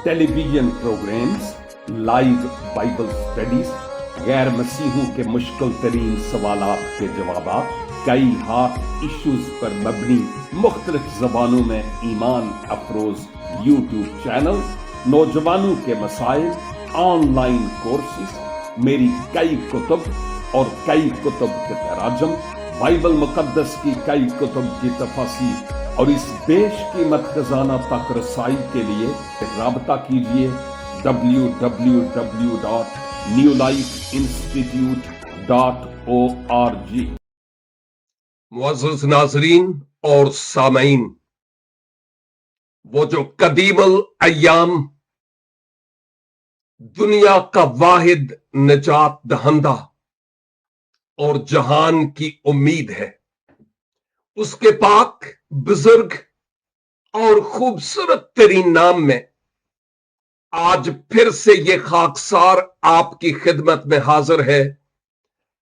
Television programmes, live Bible studies, गैर मसीहों के मुश्किल तरीन सवालात के जवाब, कई हॉट इश्यूज पर मबनी मुख्तलिफ जबानों में ईमान अफरोज यूट्यूब चैनल, नौजवानों के मसाइल, ऑनलाइन कोर्सेज, मेरी कई कुतुब और कई कुतुब के तराजम, बाइबल मुकद्दस की कई कुतुब की तफसीर और इस बेशकीमत खजाना तक रसाई के लिए राबता कीजिए www.newlifeinstitute.org। मुअज़्ज़ज़ नाज़रीन और सामईन, वो जो कदीमल अय्याम दुनिया का वाहिद निजात दहंदा और जहान की उम्मीद है, उसके पाक बुजुर्ग और खूबसूरत तरीन नाम में आज फिर से ये खाकसार आपकी खिदमत में हाजिर है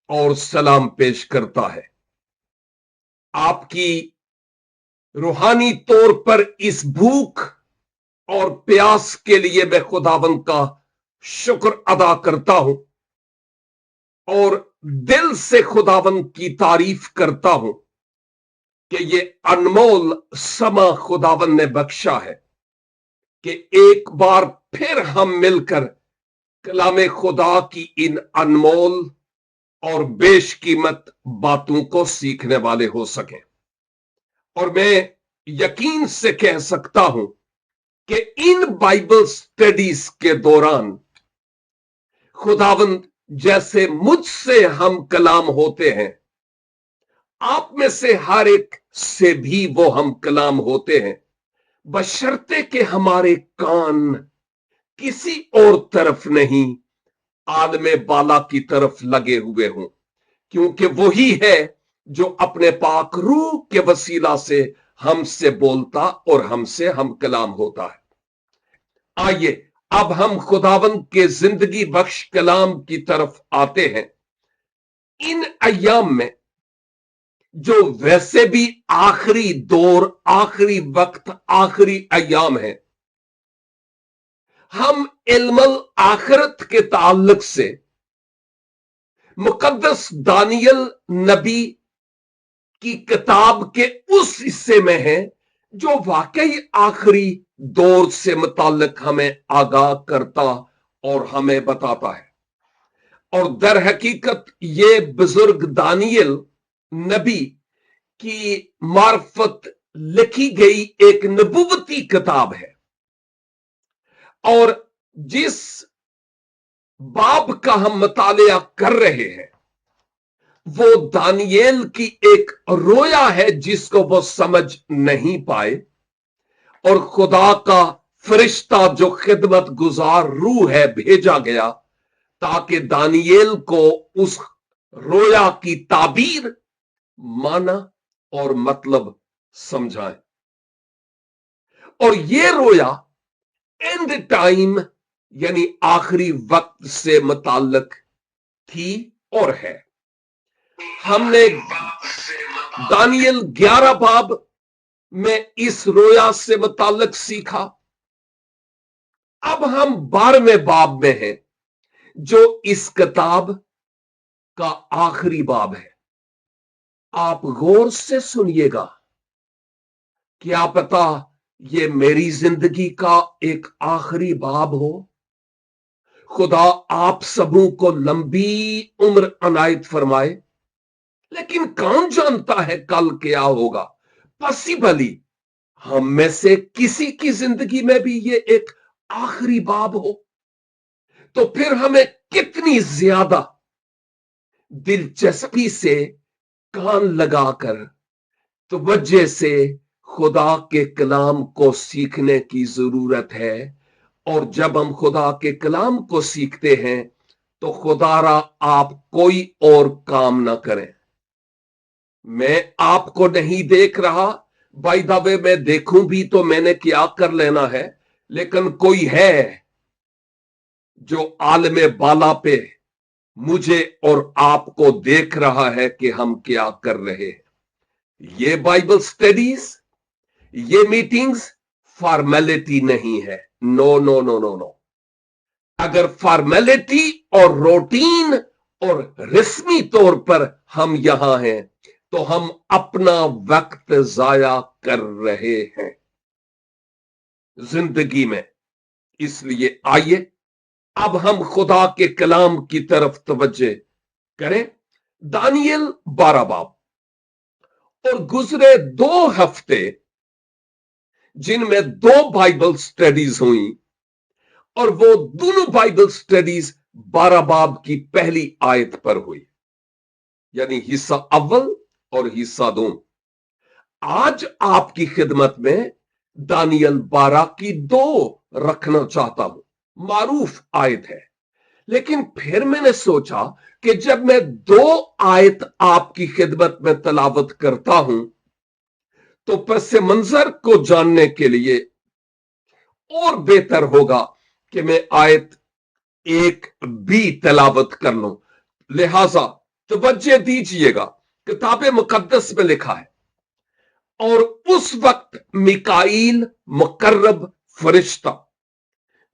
और सलाम पेश करता है। आपकी रूहानी तौर पर इस भूख और प्यास के लिए मैं खुदावंद का शुक्र अदा करता हूं और दिल से खुदावंद की तारीफ करता हूं कि ये अनमोल समा खुदावंद ने बख्शा है कि एक बार फिर हम मिलकर कलामे खुदा की इन अनमोल और बेशकीमत बातों को सीखने वाले हो सकें। और मैं यकीन से कह सकता हूं कि इन बाइबल स्टडीज के दौरान खुदावंद जैसे मुझसे हम कलाम होते हैं, आप में से हर एक से भी वो हम कलाम होते हैं, बशर्ते कि हमारे कान किसी और तरफ नहीं, आलमे बाला की तरफ लगे हुए हों, क्योंकि वही है जो अपने पाक रूह के वसीला से हमसे बोलता और हमसे हम कलाम होता है। आइए अब हम खुदावंद के जिंदगी बख्श कलाम की तरफ आते हैं। इन अय्याम में जो वैसे भी आखिरी दौर, आखिरी वक्त, आखिरी अय्याम है, हम इल्मुल आखिरत के ताल्लुक से मुकद्दस दानियल नबी की किताब के उस हिस्से में है जो वाकई आखिरी दौर से मुताल्लिक हमें आगाह करता और हमें बताता है। और दर हकीकत ये बुजुर्ग दानियल नबी की मार्फत लिखी गई एक नबुवती किताब है। और जिस बाब का हम मुतालिया कर रहे हैं वो दानियेल की एक रोया है जिसको वो समझ नहीं पाए, और खुदा का फरिश्ता जो खिदमत गुजार रूह है भेजा गया ताकि दानियेल को उस रोया की ताबीर, माना और मतलब समझाए। और ये रोया एंड टाइम यानी आखिरी वक्त से मुताल्लिक थी और है। हमने दानियल 11 बाब में इस रोया से मुताल्लिक सीखा। अब हम 12वें बाब में हैं जो इस किताब का आखिरी बाब है। आप गौर से सुनिएगा, क्या पता ये मेरी जिंदगी का एक आखिरी बाब हो। खुदा आप सबों को लंबी उम्र अनायत फरमाए, लेकिन कौन जानता है कल क्या होगा। पॉसिबली हम में से किसी की जिंदगी में भी ये एक आखिरी बाब हो, तो फिर हमें कितनी ज्यादा दिलचस्पी से कान लगाकर तवज्जो से खुदा के कलाम को सीखने की जरूरत है। और जब हम खुदा के कलाम को सीखते हैं तो खुदारा आप कोई और काम ना करें। मैं आपको नहीं देख रहा, बाय द वे मैं देखूं भी तो मैंने क्या कर लेना है, लेकिन कोई है जो आलमे बाला पे मुझे और आपको देख रहा है कि हम क्या कर रहे हैं। ये बाइबल स्टडीज, ये मीटिंग्स फॉर्मेलिटी नहीं है। No no no no no. अगर फॉर्मेलिटी और रूटीन और रस्मी तौर पर हम यहां हैं तो हम अपना वक्त जाया कर रहे हैं जिंदगी में। इसलिए आइए अब हम खुदा के कलाम की तरफ तवज्जो करें। दानियल 12 बाब। और गुजरे 2 हफ्ते जिनमें 2 बाइबल स्टडीज हुई, और वो दोनों बाइबल स्टडीज 12 बाब की पहली आयत पर हुई, यानी हिस्सा अव्वल और हिस्सा दून। आज आपकी खिदमत में दानियल 12 की 2 रखना चाहता हूं। मारूफ आयत है, लेकिन फिर मैंने सोचा कि जब मैं 2 आयत आपकी खिदमत में तलावत करता हूं तो पस मंजर को जानने के लिए और बेहतर होगा कि मैं आयत 1 भी तलावत कर लूं। लिहाजा तवज्जो दीजिएगा, किताब मुकद्दस में लिखा है, और उस वक्त मिकाईल मुकर्रब फरिश्ता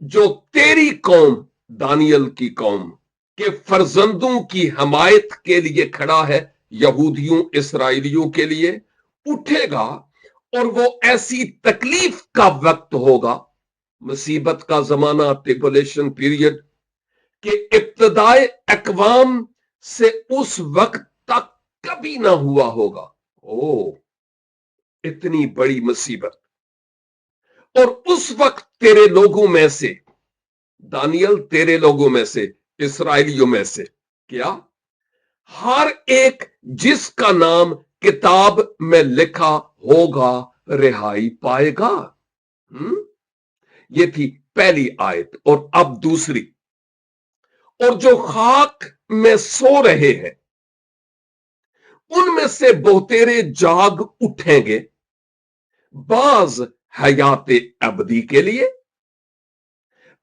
जो तेरी कौम दानियल की कौम के फर्जंदों की हमायत के लिए खड़ा है, यहूदियों इसराइलियों के लिए उठेगा। और वो ऐसी तकलीफ का वक्त होगा, मुसीबत का जमाना, ट्रिबुलेशन पीरियड, कि इब्तदाए अकवाम से उस वक्त तक कभी ना हुआ होगा। ओ, इतनी बड़ी मुसीबत। और उस वक्त तेरे लोगों में से, दानियल तेरे लोगों में से, इसराइलियों में से, क्या हर एक जिसका नाम किताब में लिखा होगा रिहाई पाएगा। ये थी पहली आयत। और अब दूसरी। और जो खाक में सो रहे हैं उनमें से बहुतेरे जाग उठेंगे, बाज हयात अबदी के लिए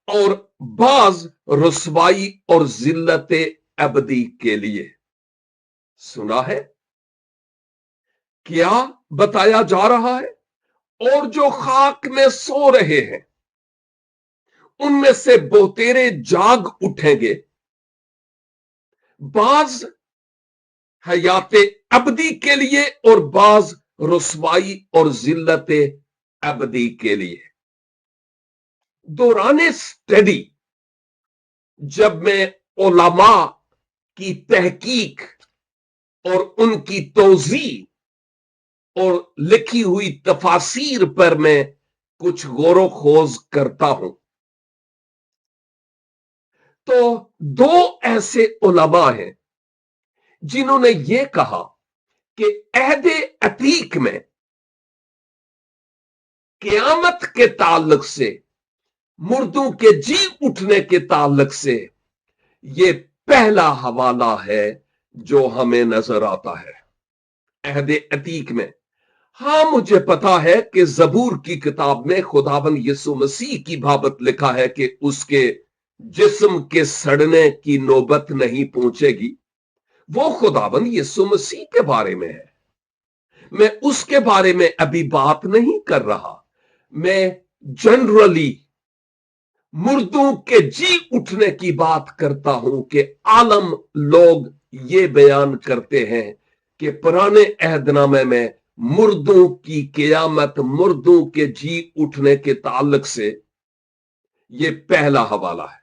और बाज रुसवाई और जिल्लत अबदी के लिए। सुना है क्या बताया जा रहा है? और जो खाक में सो रहे हैं उनमें से बहुतेरे जाग उठेंगे, बाज हयात अबदी के लिए और बाज रुसवाई और जिल्लत अबदी के लिए। दौरान स्टडी जब मैं उलमा की तहकीक और उनकी तोजी और लिखी हुई तफासीर पर मैं कुछ गौरो खोज करता हूं, तो 2 ऐसे उलमा हैं जिन्होंने यह कहा कि अहदे अतीक में क़यामत के ताल्लुक से, मुर्दों के जी उठने के ताल्लुक से, यह पहला हवाला है जो हमें नजर आता है अहदे अतीक में। हां, मुझे पता है कि जबूर की किताब में खुदावन यीशु मसीह की बाबत लिखा है कि उसके जिस्म के सड़ने की नौबत नहीं पहुंचेगी। वो खुदावन यीशु मसीह के बारे में है, मैं उसके बारे में अभी बात नहीं कर रहा। मैं जनरली मुर्दों के जी उठने की बात करता हूं कि आलम लोग ये बयान करते हैं कि पुराने अहदनामे में मुर्दों की क़यामत, मुर्दों के जी उठने के ताल्लुक से ये पहला हवाला है।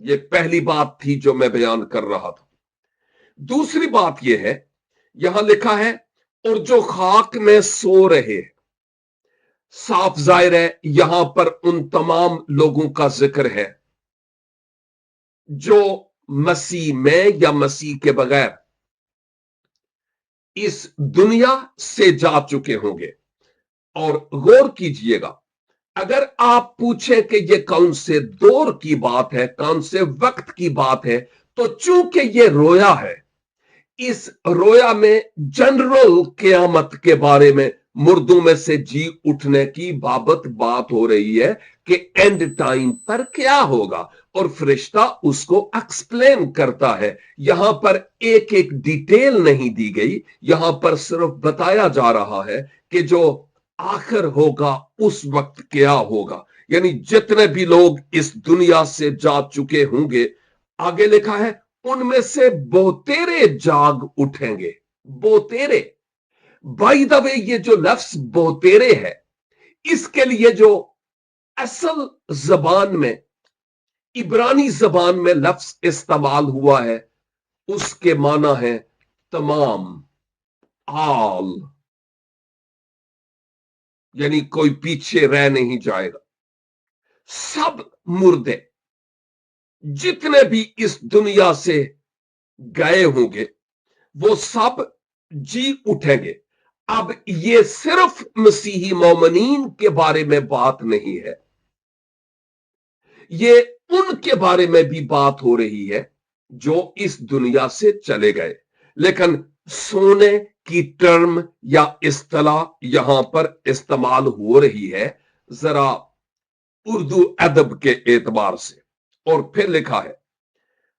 ये पहली बात थी जो मैं बयान कर रहा था। दूसरी बात यह है, यहां लिखा है और जो खाक में सो रहे हैं। साफ जाहिर है यहां पर उन तमाम लोगों का जिक्र है जो मसीह में या मसीह के बगैर इस दुनिया से जा चुके होंगे। और गौर कीजिएगा, अगर आप पूछे कि यह कौन से दौर की बात है, कौन से वक्त की बात है, तो चूंकि यह रोया है, इस रोया में जनरल क़यामत के बारे में, मुर्दों में से जी उठने की बाबत बात हो रही है कि एंड टाइम पर क्या होगा, और फरिश्ता उसको एक्सप्लेन करता है। यहां पर एक एक डिटेल नहीं दी गई, यहां पर सिर्फ बताया जा रहा है कि जो आखिर होगा उस वक्त क्या होगा, यानी जितने भी लोग इस दुनिया से जा चुके होंगे, आगे लिखा है उनमें से बहुतेरे जाग उठेंगे। बहुतेरे, बाय द वे, ये जो लफ्ज बहुतेरे है, इसके लिए जो असल जबान में, इब्रानी जबान में लफ्ज इस्तेमाल हुआ है, उसके माना है तमाम, आल, यानी कोई पीछे रह नहीं जाएगा। सब मुर्दे जितने भी इस दुनिया से गए होंगे, वो सब जी उठेंगे। अब ये सिर्फ मसीही मोमिनीन के बारे में बात नहीं है, ये उनके बारे में भी बात हो रही है जो इस दुनिया से चले गए। लेकिन सोने की टर्म या इस्तिलाह यहां पर इस्तेमाल हो रही है जरा उर्दू अदब के एतबार से। और फिर लिखा है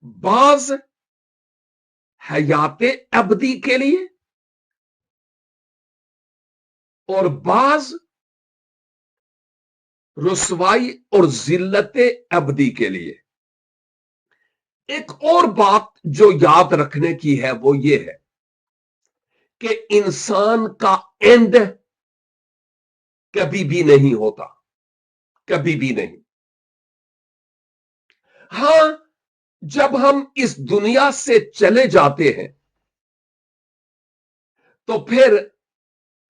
बाज हयाते अबदी के लिए और बाज रुसवाई और जिल्लत अबदी के लिए। एक और बात जो याद रखने की है वो ये है कि इंसान का एंड कभी भी नहीं होता, कभी भी नहीं। हां, जब हम इस दुनिया से चले जाते हैं तो फिर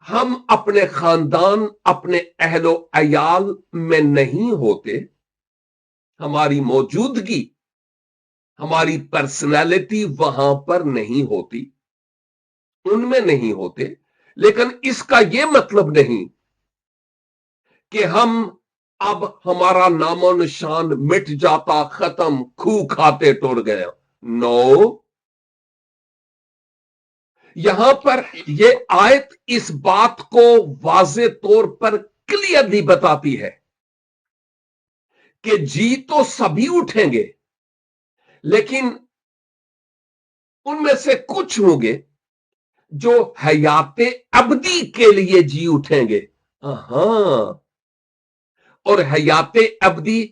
हम अपने खानदान, अपने अहलो अयाल में नहीं होते। हमारी मौजूदगी, हमारी पर्सनैलिटी वहां पर नहीं होती, उनमें नहीं होते। लेकिन इसका यह मतलब नहीं कि हम अब हमारा नामो निशान मिट जाता, खत्म, खू खाते टुर गए। नो, यहां पर यह आयत इस बात को वाजे तौर पर क्लियरली बताती है कि जी तो सभी उठेंगे, लेकिन उनमें से कुछ होंगे जो हयाते अबदी के लिए जी उठेंगे। हाँ, और हयाते अबदी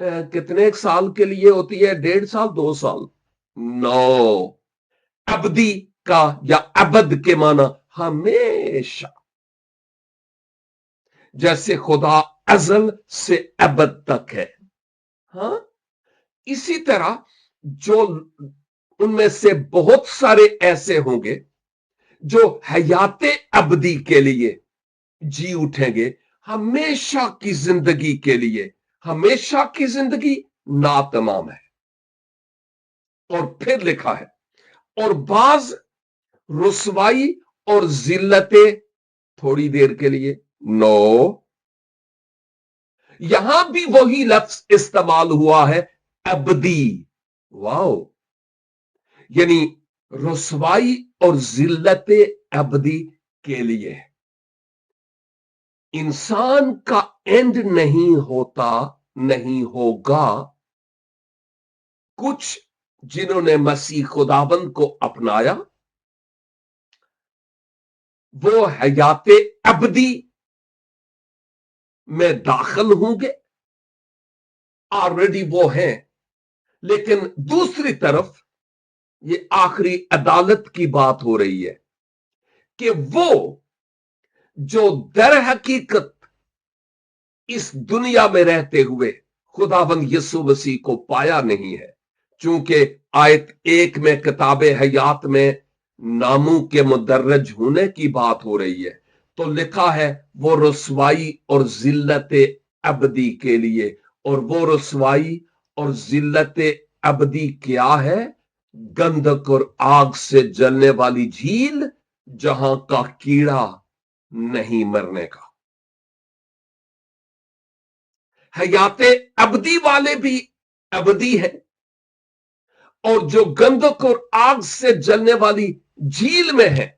कितने साल के लिए होती है? 1.5 साल, 2 साल? नो, अबदी का या अबद के माना हमेशा, जैसे खुदा अजल से अबद तक है। हाँ, इसी तरह जो उनमें से बहुत सारे ऐसे होंगे जो हयाते अबदी के लिए जी उठेंगे, हमेशा की जिंदगी के लिए। हमेशा की जिंदगी नातमाम है। और फिर लिखा है और बाज रुसवाई और जिल्लतें थोड़ी देर के लिए। नो, यहां भी वही लफ्ज इस्तेमाल हुआ है, अबदी। वाओ, यानी रुसवाई और जिल्लत अबदी के लिए। इंसान का एंड नहीं होता, नहीं होगा। कुछ जिन्होंने मसीह खुदाबंद को अपनाया, वो हयाते अबदी में दाखिल होंगे, ऑलरेडी वो हैं। लेकिन दूसरी तरफ ये आखिरी अदालत की बात हो रही है कि वो जो दर हकीकत इस दुनिया में रहते हुए खुदाबंद यीशु मसीह को पाया नहीं है, चूंकि आयत 1 में किताबे हयात में नामों के मुदर्रज होने की बात हो रही है, तो लिखा है वो रुसवाई और जिल्लत अबदी के लिए। और वो रुसवाई और जिल्लत अबदी क्या है? गंधक और आग से जलने वाली झील, जहां का कीड़ा नहीं मरने का। हयाते अबदी वाले भी अबदी है, और जो गंधक और आग से जलने वाली झील में है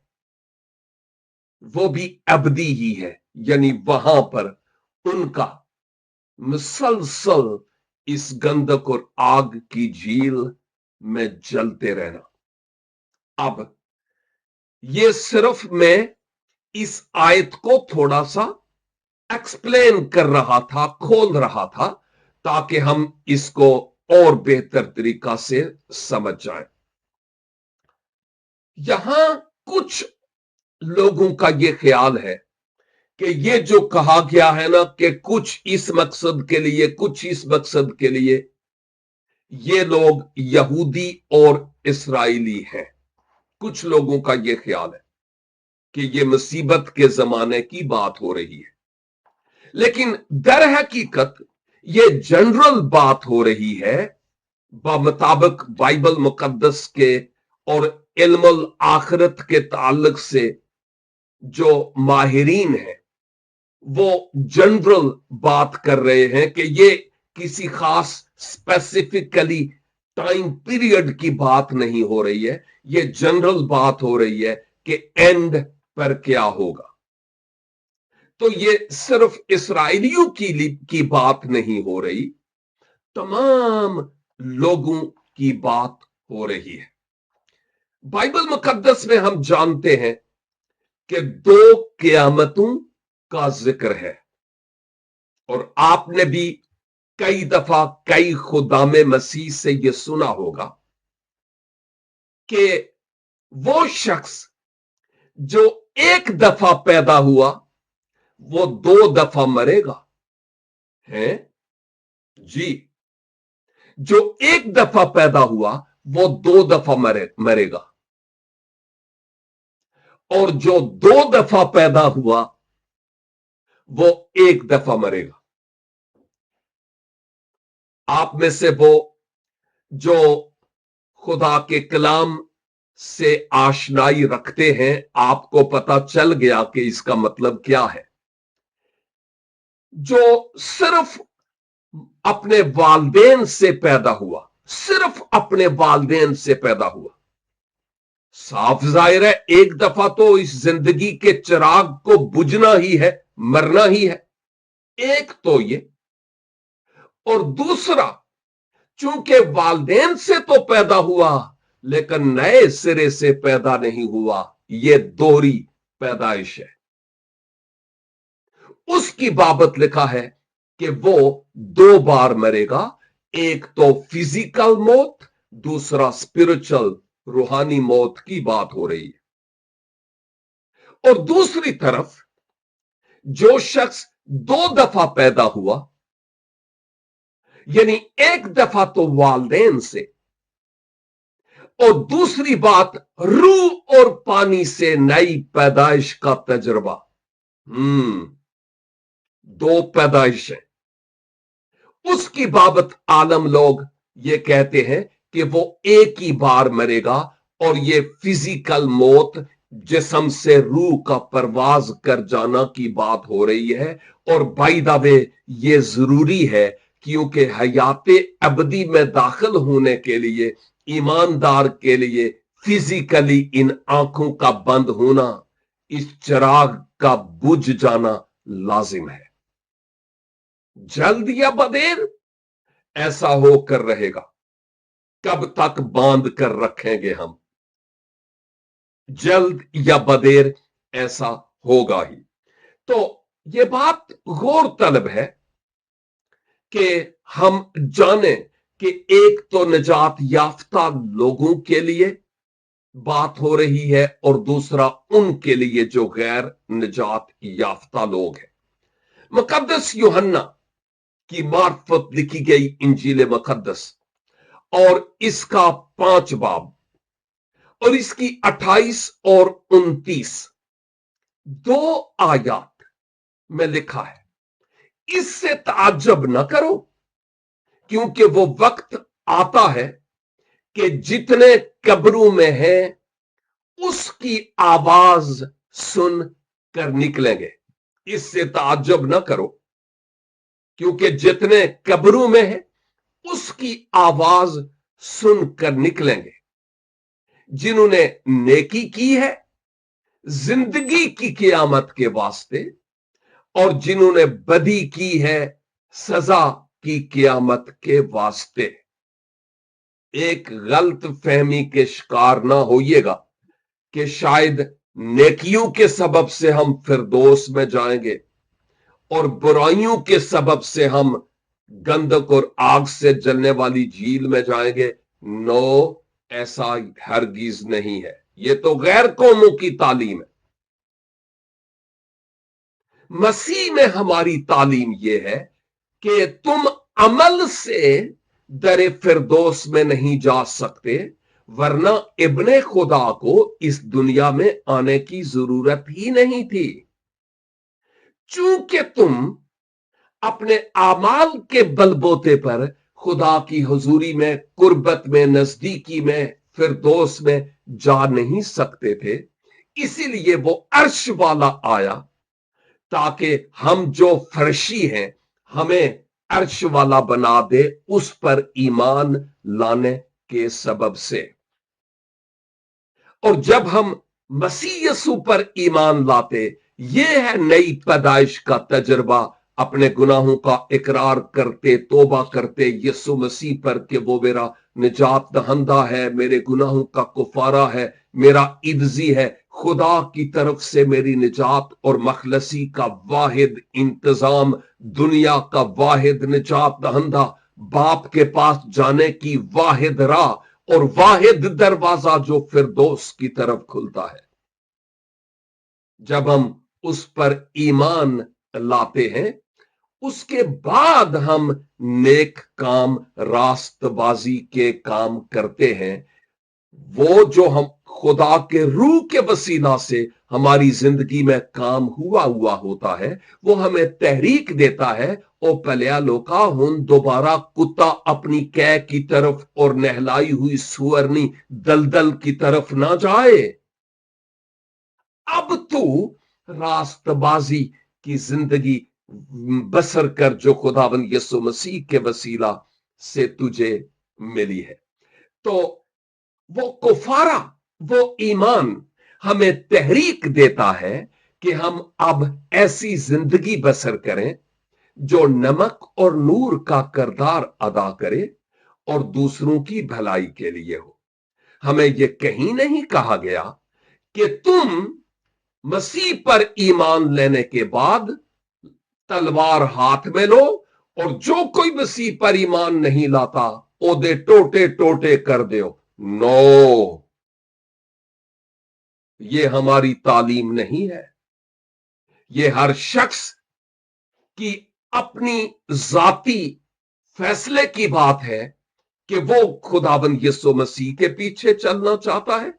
वो भी अबदी ही है। यानी वहां पर उनका मुसलसल इस गंधक और आग की झील में जलते रहना। अब ये सिर्फ मैं इस आयत को थोड़ा सा एक्सप्लेन कर रहा था, खोल रहा था, ताकि हम इसको और बेहतर तरीका से समझ जाएं। यहां कुछ लोगों का यह ख्याल है कि ये जो कहा गया है ना कि कुछ इस मकसद के लिए, कुछ इस मकसद के लिए, ये लोग यहूदी और इस्राएली हैं। कुछ लोगों का यह ख्याल है कि ये मुसीबत के जमाने की बात हो रही है, लेकिन दर हकीकत ये जनरल बात हो रही है मुताबिक बाइबल मुकद्दस के और इल्मुल आखिरत के ताल्लुक से जो माहिरीन है वो जनरल बात कर रहे हैं कि ये किसी खास स्पेसिफिकली टाइम पीरियड की बात नहीं हो रही है, ये जनरल बात हो रही है कि एंड पर क्या होगा। तो ये सिर्फ इसराइलियों की बात नहीं हो रही, तमाम लोगों की बात हो रही है। बाइबल मुकद्दस में हम जानते हैं कि दो क़यामतों का जिक्र है, और आपने भी कई दफा कई खुदामे मसीह से यह सुना होगा कि वो शख्स जो एक दफा पैदा हुआ वो दो दफा मरेगा। है जी, जो एक दफा पैदा हुआ वो दो दफा मरेगा, और जो दो दफा पैदा हुआ वो एक दफा मरेगा। आप में से वो जो खुदा के कलाम से आशनाई रखते हैं, आपको पता चल गया कि इसका मतलब क्या है। जो सिर्फ अपने वालदेन से पैदा हुआ, सिर्फ अपने वालदेन से पैदा हुआ, साफ जाहिर है एक दफा तो इस जिंदगी के चिराग को बुझना ही है, मरना ही है। एक तो ये, और दूसरा चूंकि वालदेन से तो पैदा हुआ लेकिन नए सिरे से पैदा नहीं हुआ, ये दोहरी पैदाइश है। उसकी बाबत लिखा है कि वो दो बार मरेगा, एक तो फिजिकल मौत, दूसरा स्पिरिचुअल रूहानी मौत की बात हो रही है। और दूसरी तरफ जो शख्स दो दफा पैदा हुआ, यानी एक दफा तो वालदेन से, और दूसरी बात रूह और पानी से नई पैदाइश का तजुर्बा। दो पैदाइश है। उसकी बाबत आलम लोग ये कहते हैं कि वो एक ही बार मरेगा, और ये फिजिकल मौत, जिस्म से रूह का परवाज कर जाना की बात हो रही है। और बाय द वे ये जरूरी है, क्योंकि हयाते अबदी में दाखिल होने के लिए, ईमानदार के लिए फिजिकली इन आंखों का बंद होना, इस चिराग का बुझ जाना लाजिम है। जल्द या बदेर ऐसा होकर रहेगा। कब तक बांध कर रखेंगे हम? जल्द या बदेर ऐसा होगा ही। तो यह बात गौर तलब है कि हम जाने कि एक तो निजात याफ्ता लोगों के लिए बात हो रही है, और दूसरा उनके लिए जो गैर निजात याफ्ता लोग हैं। मुकद्दस यूहन्ना की मार्फत लिखी गई इंजील मुकद्दस और इसका 5 बाब और इसकी 28 और 29 दो आयात में लिखा है, इससे ताज्जुब न करो, क्योंकि वो वक्त आता है कि जितने कब्रों में हैं उसकी आवाज सुन कर निकलेंगे। इससे ताज्जुब न करो, क्योंकि जितने कब्रों में हैं उसकी आवाज सुनकर निकलेंगे। जिन्होंने नेकी की है जिंदगी की क़यामत के वास्ते, और जिन्होंने बदी की है सजा की क़यामत के वास्ते। एक गलत फहमी के शिकार ना होइएगा कि शायद नेकियों के सबब से हम फिरदौस में जाएंगे और बुराइयों के सबब से हम गंधक और आग से जलने वाली झील में जाएंगे। नो, ऐसा हरगिज नहीं है। ये तो गैर कौमों की तालीम है। मसीह में हमारी तालीम यह है कि तुम अमल से दरे फिरदौस में नहीं जा सकते, वरना इब्ने खुदा को इस दुनिया में आने की जरूरत ही नहीं थी। चूंकि तुम अपने आमाल के बलबोते पर खुदा की हुजूरी में, कुर्बत में, नजदीकी में, फिरदौस में जा नहीं सकते थे, इसीलिए वो अर्श वाला आया ताकि हम जो फर्शी हैं हमें अर्श वाला बना दे, उस पर ईमान लाने के सबब से। और जब हम मसीह यसू पर ईमान लाते, ये है नई पैदाइश का तजर्बा। अपने गुनाहों का इकरार करते, तोबा करते यसू मसीह पर कि वो मेरा निजात दहंदा है, मेरे गुनाहों का कुफारा है, मेरा इब्जी है, खुदा की तरफ से मेरी निजात और मखलसी का वाहिद इंतजाम, दुनिया का वाहिद निजात दहंदा, बाप के पास जाने की वाहिद राह और वाहिद दरवाजा जो फिरदौस की तरफ खुलता है। जब हम उस पर ईमान लाते हैं, उसके बाद हम नेक काम, रास्तबाजी के काम करते हैं। वो जो हम खुदा के रूह के वसीला से हमारी जिंदगी में काम हुआ होता है, वो हमें तहरीक देता है। ओ पलिया लोका हुन दोबारा कुत्ता अपनी कै की तरफ और नहलाई हुई सुअरनी दलदल की तरफ ना जाए। अब तू रास्तबाजी की जिंदगी बसर कर जो खुदावंद यीशु मसीह के वसीला से तुझे मिली है। तो वो कुफारा, वो ईमान हमें तहरीक देता है कि हम अब ऐसी जिंदगी बसर करें जो नमक और नूर का किरदार अदा करे और दूसरों की भलाई के लिए हो। हमें यह कहीं नहीं कहा गया कि तुम मसीह पर ईमान लेने के बाद तलवार हाथ में लो और जो कोई मसीह पर ईमान नहीं लाता ओदे टोटे टोटे कर दो। नो, ये हमारी तालीम नहीं है। ये हर शख्स की अपनी जाती फैसले की बात है कि वो खुदाबंद यीशु मसीह के पीछे चलना चाहता है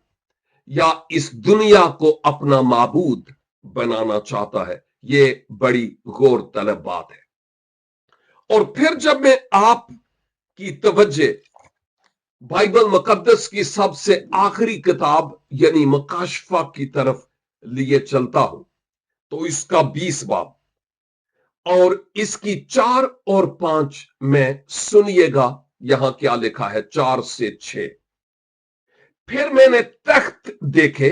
या इस दुनिया को अपना माबूद बनाना चाहता है। ये बड़ी गौर तलब बात है। और फिर जब मैं आपकी तवज्जो बाइबल मुकद्दस की सबसे आखिरी किताब यानी मकाशफा की तरफ लिए चलता हूं, तो इसका 20 बाब और इसकी 4 और 5 में सुनिएगा यहां क्या लिखा है। 4 से 6, फिर मैंने तख्त देखे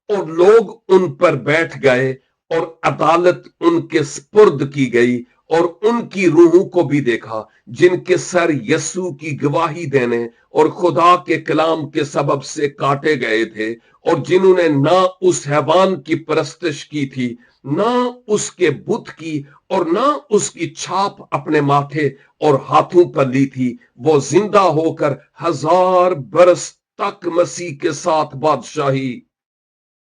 और लोग उन पर बैठ गए और अदालत उनके स्पुर्द की गई और उनकी रूहों को भी देखा जिनके सर यस्सु की गवाही देने और खुदा के कलाम के सबब से काटे गए थे और जिन्होंने ना उस हैवान की परस्तिश की थी, ना उसके बुत की और ना उसकी छाप अपने माथे और हाथों पर ली थी। वो जिंदा होकर 1000 बरस तक मसीह के साथ बादशाही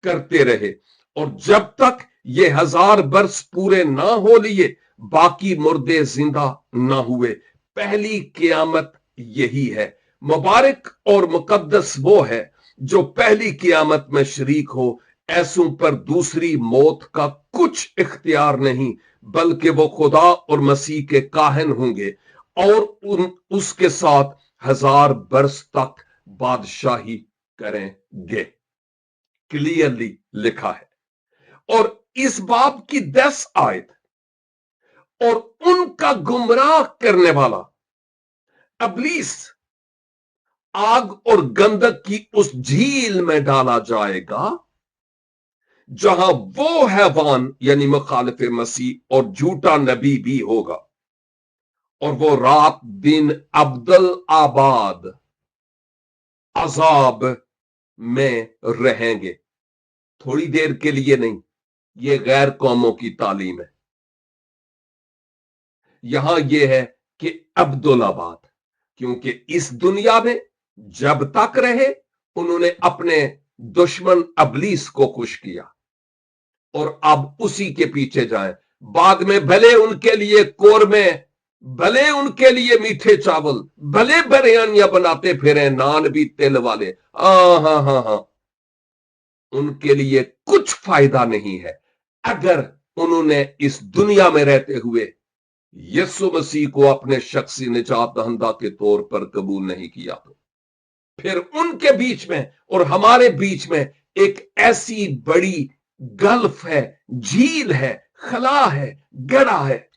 करते रहे और जब तक ये 1000 बरस पूरे ना हो लिए बाकी मुर्दे जिंदा ना हुए। पहली कियामत यही है। मुबारक और मुकद्दस वो है जो पहली कियामत में शरीक हो। ऐसों पर दूसरी मौत का कुछ इख्तियार नहीं, बल्कि वो खुदा और मसीह के काहन होंगे और उसके साथ 1000 बरस तक बादशाही करेंगे। क्लियरली लिखा है। और इस बाब की 10 आयत, और उनका गुमराह करने वाला अबलीस आग और गंधक की उस झील में डाला जाएगा जहां वो हैवान यानी मुखालिफ मसीह और झूठा नबी भी होगा और वो रात दिन अब्दुल आबाद अजाब में रहेंगे। थोड़ी देर के लिए नहीं, ये गैर कौमों की तालीम है। यहां यह है कि अब्दुल्लाबाद, क्योंकि इस दुनिया में जब तक रहे उन्होंने अपने दुश्मन अबलीस को खुश किया, और अब उसी के पीछे जाएं। बाद में भले उनके लिए कोरमे, भले उनके लिए मीठे चावल, भले बिरयानियां बनाते फिरे, नान भी तिल वाले, हाँ हाँ हाँ हाँ, उनके लिए कुछ फायदा नहीं है अगर उन्होंने इस दुनिया में रहते हुए यीशु मसीह को अपने शख्सी निजात दहंदा के तौर पर कबूल नहीं किया। तो फिर उनके बीच में और हमारे बीच में एक ऐसी बड़ी गल्फ है, झील है, खला है, गड़ा है,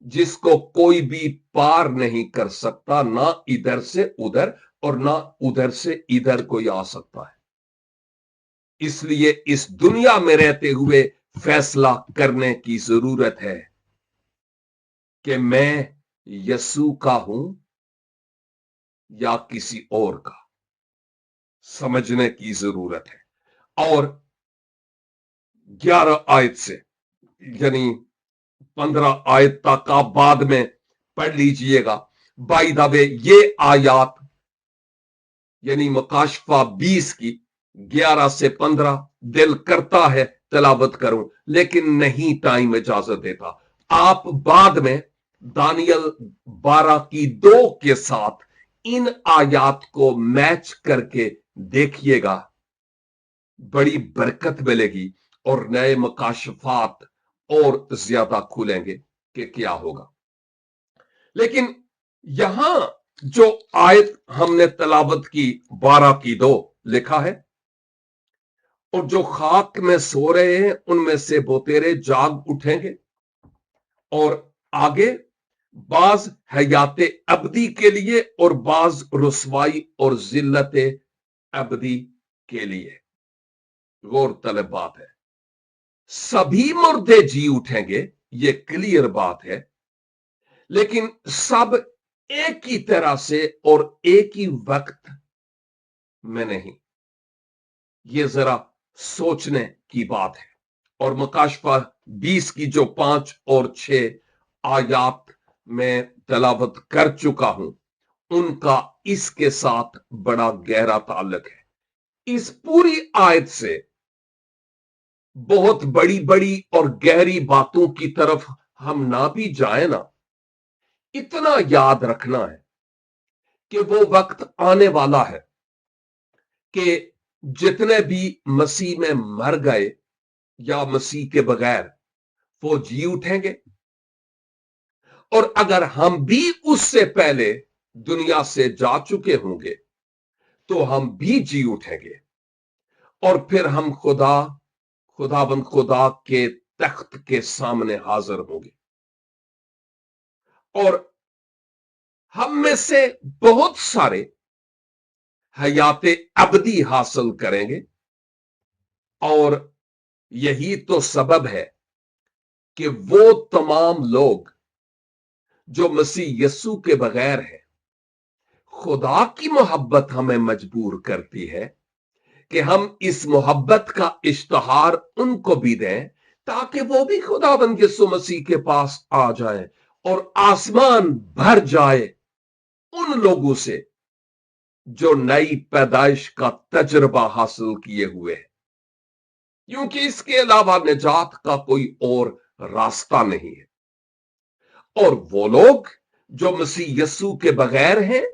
जिसको कोई भी पार नहीं कर सकता, ना इधर से उधर और ना उधर से इधर कोई आ सकता है। इसलिए इस दुनिया में रहते हुए फैसला करने की जरूरत है कि मैं यीशु का हूं या किसी और का, समझने की जरूरत है। और 11 आयत से यानी 15 आयत तक आप बाद में पढ़ लीजिएगा। बाय द वे, ये आयात यानी मुकाशफा 20 की 11 से 15 दिल करता है तिलावत करूं, लेकिन नहीं टाइम इजाजत देता। आप बाद में दानियल 12 की 2 के साथ इन आयात को मैच करके देखिएगा, बड़ी बरकत मिलेगी और नए मुकाशफात और ज्यादा खुलेंगे कि क्या होगा। लेकिन यहां जो आयत हमने तलावत की 12 की 2 लिखा है, और जो खाक में सो रहे हैं उनमें से बहुतेरे जाग उठेंगे, और आगे बाज हयाते अबदी के लिए और बाज रुसवाई और जिल्लत अबदी के लिए। गौर तलब बात है, सभी मुर्दे जी उठेंगे, ये क्लियर बात है, लेकिन सब एक ही तरह से और एक ही वक्त में नहीं। ये जरा सोचने की बात है। और मुकाशफा 20 की जो 5 और 6 आयात में तलावत कर चुका हूं, उनका इसके साथ बड़ा गहरा ताल्लुक है। इस पूरी आयत से बहुत बड़ी बड़ी और गहरी बातों की तरफ हम ना भी जाए ना, इतना याद रखना है कि वो वक्त आने वाला है कि जितने भी मसीह में मर गए या मसीह के बगैर, वो जी उठेंगे। और अगर हम भी उससे पहले दुनिया से जा चुके होंगे तो हम भी जी उठेंगे, और फिर हम खुदाबंद खुदा के तख्त के सामने हाजिर होंगे, और हम में से बहुत सारे हयाते अबदी हासिल करेंगे। और यही तो सबब है कि वो तमाम लोग जो मसीह यस्सु के बगैर है, खुदा की मोहब्बत हमें मजबूर करती है कि हम इस मोहब्बत का इश्तहार उनको भी दें, ताकि वो भी खुदाबंद यीशु मसीह के पास आ जाए और आसमान भर जाए उन लोगों से जो नई पैदाइश का तजर्बा हासिल किए हुए हैं, क्योंकि इसके अलावा निजात का कोई और रास्ता नहीं है। और वो लोग जो मसीह यस्सु के बगैर हैं,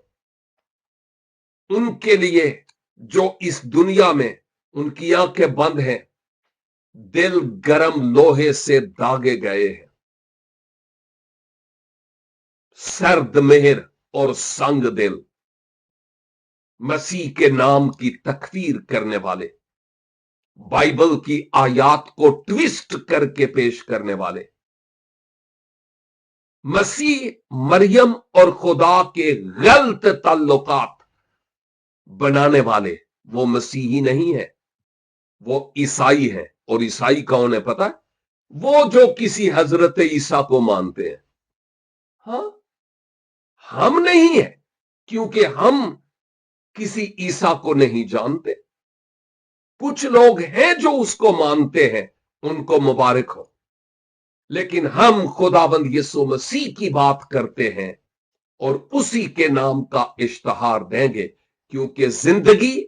उनके लिए जो इस दुनिया में उनकी आंखें बंद हैं, दिल गरम लोहे से दागे गए हैं, सर्द मेहर और संग दिल, मसीह के नाम की तकफीर करने वाले, बाइबल की आयात को ट्विस्ट करके पेश करने वाले, मसीह मरियम और खुदा के गलत ताल्लुकात बनाने वाले, वो मसीही नहीं है, वो ईसाई है। और ईसाई कौन है पता है? वो जो किसी हजरत ईसा को मानते हैं। हाँ, हम नहीं है, क्योंकि हम किसी ईसा को नहीं जानते। कुछ लोग हैं जो उसको मानते हैं, उनको मुबारक हो, लेकिन हम खुदाबंद यीशु मसीह की बात करते हैं और उसी के नाम का इश्तहार देंगे, क्योंकि जिंदगी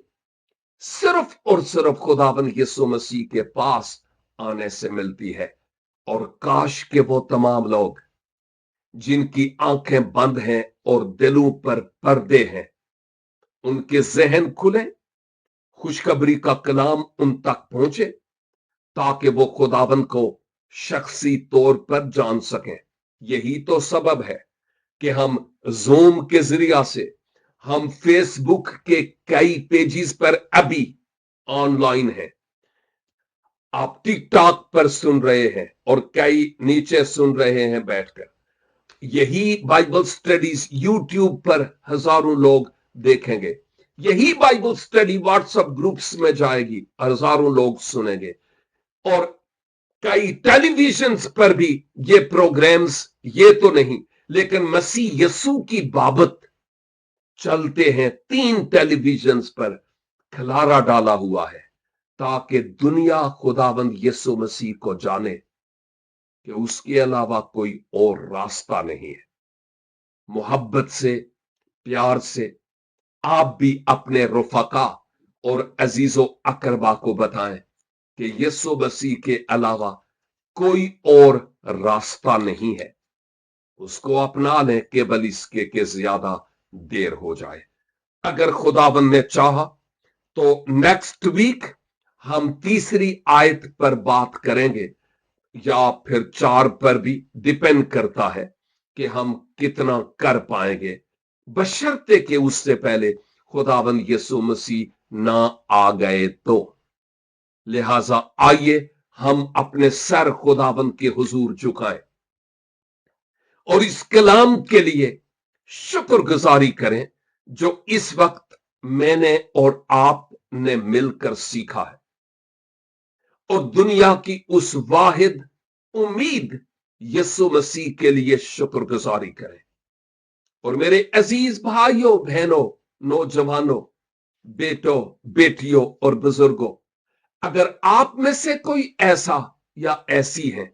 सिर्फ और सिर्फ खुदाबंद यीशु मसीह के पास आने से मिलती है। और काश के वो तमाम लोग जिनकी आंखें बंद हैं और दिलों पर पर्दे हैं, उनके जहन खुले, खुशखबरी का कलाम उन तक पहुंचे, ताकि वो खुदाबंद को शख्सी तौर पर जान सकें। यही तो सबब है कि हम जूम के जरिया से, हम फेसबुक के कई पेजेस पर अभी ऑनलाइन हैं, आप टिकटॉक पर सुन रहे हैं और कई नीचे सुन रहे हैं बैठकर। यही बाइबल स्टडीज यूट्यूब पर हजारों लोग देखेंगे, यही बाइबल स्टडी व्हाट्सएप ग्रुप्स में जाएगी, हजारों लोग सुनेंगे। और कई टेलीविजन पर भी ये प्रोग्राम्स, ये तो नहीं, लेकिन मसीह यीशु की बाबत चलते हैं। 3 टेलीविजन पर खलारा डाला हुआ है, ताकि दुनिया खुदाबंद यीशु मसीह को जाने कि उसके अलावा कोई और रास्ता नहीं है। मोहब्बत से, प्यार से आप भी अपने रुफका और अजीजों अकरबा को बताएं कि यीशु मसीह के अलावा कोई और रास्ता नहीं है। उसको अपना लें, केवल इसके के ज्यादा देर हो जाए। अगर खुदाबंद ने चाहा तो नेक्स्ट वीक हम तीसरी आयत पर बात करेंगे, या फिर 4 पर भी, डिपेंड करता है कि हम कितना कर पाएंगे, बशर्ते कि उससे पहले खुदाबंद यीशु मसीह ना आ गए तो। लिहाजा आइए हम अपने सर खुदाबंद के हुजूर झुकाएं और इस कलाम के लिए शुक्रगुजारी करें जो इस वक्त मैंने और आपने मिलकर सीखा है, और दुनिया की उस वाहिद उम्मीद यीशु मसीह के लिए शुक्रगुजारी करें। और मेरे अजीज भाइयों, बहनों, नौजवानों, बेटों, बेटियों और बुजुर्गों, अगर आप में से कोई ऐसा या ऐसी है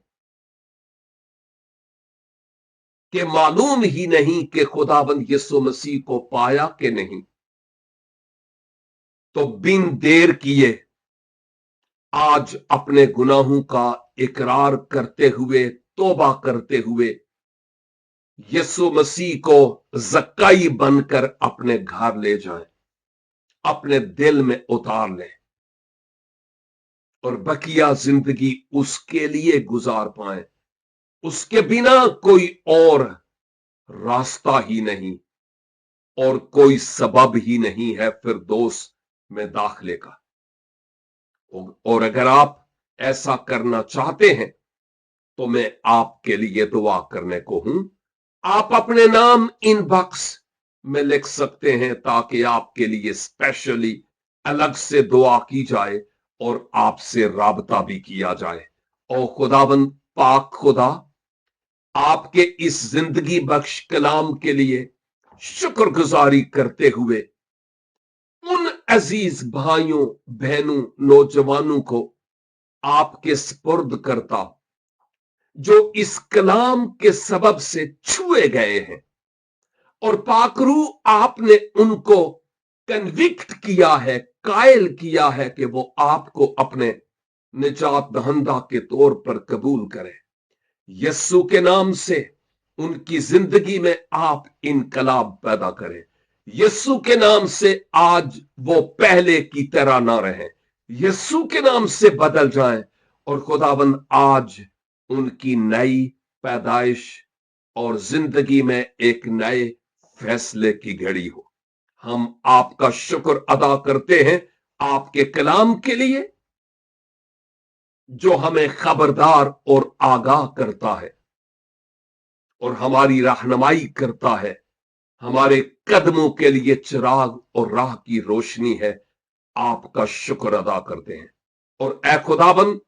कि मालूम ही नहीं कि खुदाबंद यीशु मसीह को पाया कि नहीं, तो बिन देर किए आज अपने गुनाहों का इकरार करते हुए, तौबा करते हुए यीशु मसीह को जक्काई बनकर अपने घर ले जाएं, अपने दिल में उतार लें और बकिया जिंदगी उसके लिए गुजार पाएं। उसके बिना कोई और रास्ता ही नहीं और कोई सबब ही नहीं है फिरदौस में दाखिले का। और अगर आप ऐसा करना चाहते हैं तो मैं आपके लिए दुआ करने को हूं। आप अपने नाम इनबॉक्स में लिख सकते हैं, ताकि आपके लिए स्पेशली अलग से दुआ की जाए और आपसे राबता भी किया जाए। और खुदाबंद पाक खुदा, आपके इस जिंदगी बख्श कलाम के लिए शुक्रगुजारी करते हुए उन अजीज भाइयों, बहनों, नौजवानों को आपके स्पुर्द करता जो इस कलाम के सबब से छुए गए हैं, और पाकरू आपने उनको कन्विक्ट किया है, कायल किया है कि वो आपको अपने निजात दहंदा के तौर पर कबूल करें। यस्सु के नाम से उनकी जिंदगी में आप इनकलाब पैदा करें। यस्सु के नाम से आज वो पहले की तरह ना रहे, यस्सु के नाम से बदल जाएं, और खुदाबंद आज उनकी नई पैदाइश और जिंदगी में एक नए फैसले की घड़ी हो। हम आपका शुक्र अदा करते हैं आपके कलाम के लिए, जो हमें खबरदार और आगाह करता है और हमारी रहनुमाई करता है, हमारे कदमों के लिए चिराग और राह की रोशनी है। आपका शुक्र अदा करते हैं। और ए खुदाबंद,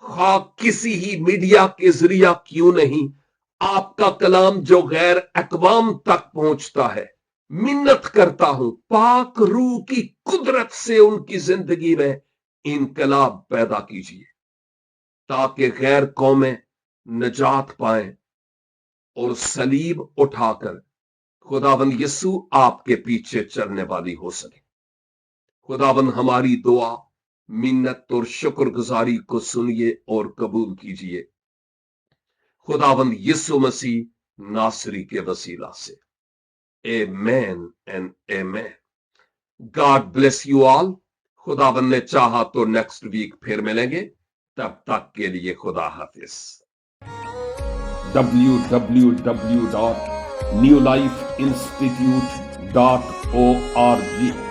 खा किसी ही मीडिया के जरिया क्यों नहीं, आपका कलाम जो गैर अकवाम तक पहुंचता है, मिन्नत करता हूं पाक रूह की कुदरत से उनकी जिंदगी में इनकलाब पैदा कीजिए, ताकि गैर कौमें निजात पाएं और सलीब उठाकर खुदावंद यीशु आपके पीछे चलने वाली हो सके। खुदावंद हमारी दुआ, मिन्नत और शुक्रगुजारी को सुनिए और कबूल कीजिए, खुदावंद यीशु मसीह नासरी के वसीला से। Amen and amen. God bless you all. खुदावंद ने चाहा तो नेक्स्ट वीक फिर मिलेंगे, तब तक के लिए खुदा हाफिज। www.newlifeinstitute.org